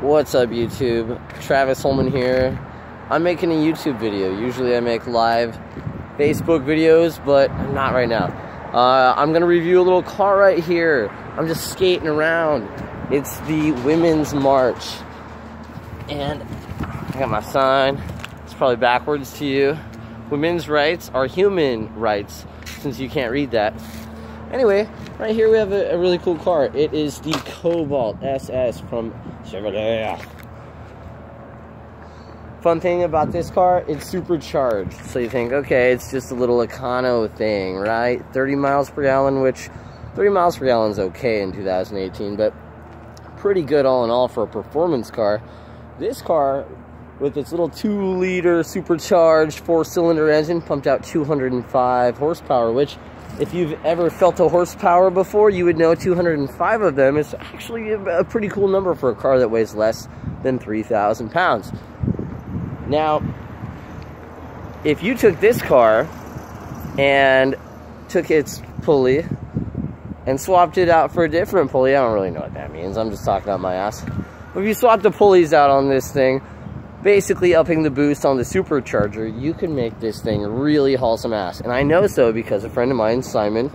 What's up, YouTube? Travis Holman here. I'm making a YouTube video. Usually I make live Facebook videos, but not right now. I'm gonna review a little car right here. I'm just skating around. It's the Women's March. And I got my sign. It's probably backwards to you. Women's rights are human rights, since you can't read that. Anyway, right here we have a really cool car. It is the Cobalt SS from Chevy. Fun thing about this car, it's supercharged. So you think, okay, it's just a little econo thing, right? 30 miles per gallon, which 30 miles per gallon is okay in 2018, but pretty good all in all for a performance car. This car, with its little 2-liter supercharged 4-cylinder engine, pumped out 205 horsepower, which, if you've ever felt a horsepower before, you would know 205 of them is actually a pretty cool number for a car that weighs less than 3,000 pounds. Now, if you took this car and took its pulley and swapped it out for a different pulley, I don't really know what that means, I'm just talking out my ass. But if you swap the pulleys out on this thing, basically upping the boost on the supercharger, you can make this thing really haul some ass. And I know so because a friend of mine, Simon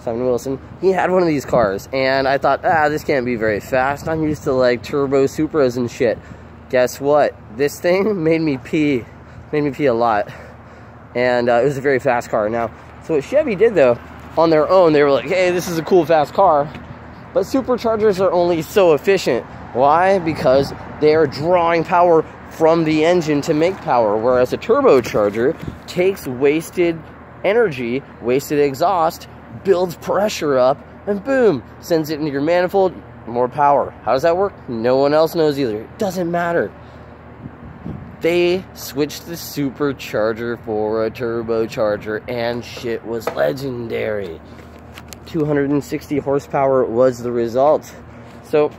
Wilson, he had one of these cars, and I thought, this can't be very fast. I'm used to like turbo Supras and shit. Guess what? This thing made me pee a lot, and it was a very fast car. Now, so what Chevy did though, on their own, they were like, hey, this is a cool fast car, but superchargers are only so efficient. Why? Because they are drawing power from the engine to make power, whereas a turbocharger takes wasted energy, wasted exhaust, builds pressure up, and boom, sends it into your manifold, more power. How does that work? No one else knows either. It doesn't matter. They switched the supercharger for a turbocharger, and shit was legendary. 260 horsepower was the result. So,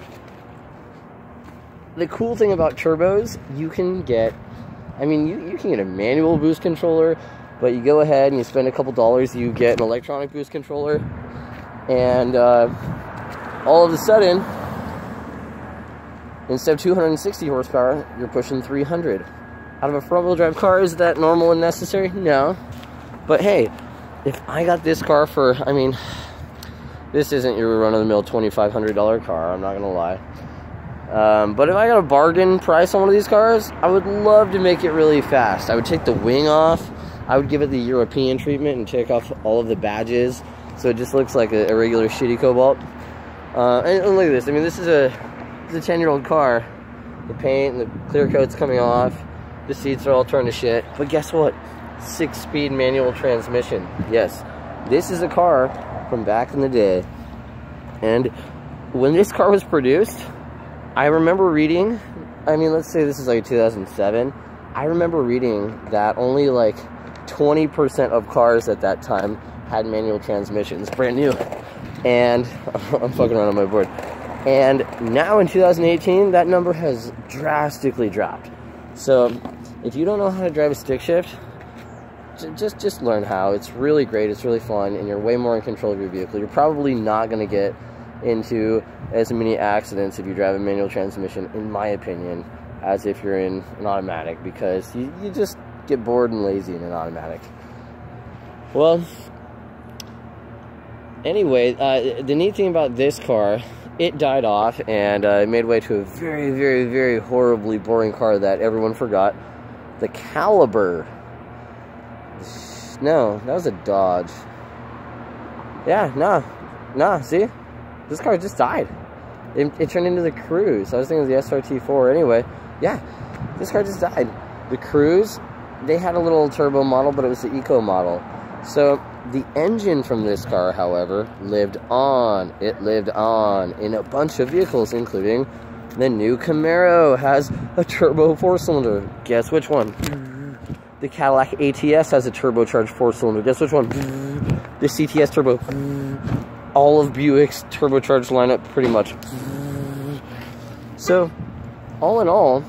the cool thing about turbos, you can get, you can get a manual boost controller, but you go ahead and you spend a couple dollars, you get an electronic boost controller, and all of a sudden, instead of 260 horsepower, you're pushing 300. Out of a front-wheel drive car, is that normal and necessary? No. But hey, if I got this car for, this isn't your run-of-the-mill $2,500 car, I'm not gonna lie. But if I got a bargain price on one of these cars, I would love to make it really fast. I would take the wing off, I would give it the European treatment and take off all of the badges, so it just looks like a regular shitty Cobalt. And look at this, this is a 10-year-old car. The paint and the clear coat's coming off, the seats are all turned to shit, but guess what? 6-speed manual transmission. Yes, this is a car from back in the day, and when this car was produced, I remember reading, let's say this is like 2007, I remember reading that only like 20% of cars at that time had manual transmissions, brand new. And I'm fucking around on my board. And now in 2018, that number has drastically dropped. So if you don't know how to drive a stick shift, just learn how. It's really great, it's really fun, and you're way more in control of your vehicle. You're probably not going to get into as many accidents if you drive a manual transmission, in my opinion, as if you're in an automatic, because you just get bored and lazy in an automatic. Well, anyway, the neat thing about this car, it died off and made way to a very, very, very horribly boring car that everyone forgot. The Caliber. No, that was a Dodge. Yeah, nah, see? This car just died. It turned into the Cruise. I was thinking of the SRT4. Anyway, yeah, this car just died. The Cruise, they had a little turbo model, but it was the Eco model. So the engine from this car, however, lived on. It lived on in a bunch of vehicles, including the new Camaro has a turbo 4-cylinder. Guess which one? The Cadillac ATS has a turbocharged 4-cylinder. Guess which one? The CTS turbo. All of Buick's turbocharged lineup, pretty much. So, all in all,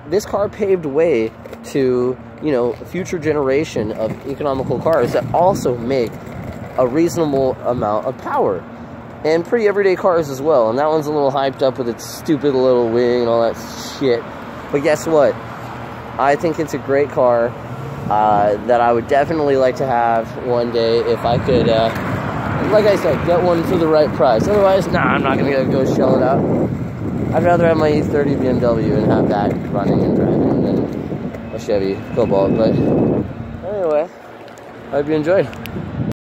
this car paved way to, a future generation of economical cars that also make a reasonable amount of power. and pretty everyday cars as well. And that one's a little hyped up with its stupid little wing and all that shit. But guess what? I think it's a great car that I would definitely like to have one day if I could, like I said, get one for the right price. Otherwise, nah, I'm not going to go shell it out. I'd rather have my E30 BMW and have that running and driving than a Chevy Cobalt. But anyway, I hope you enjoyed.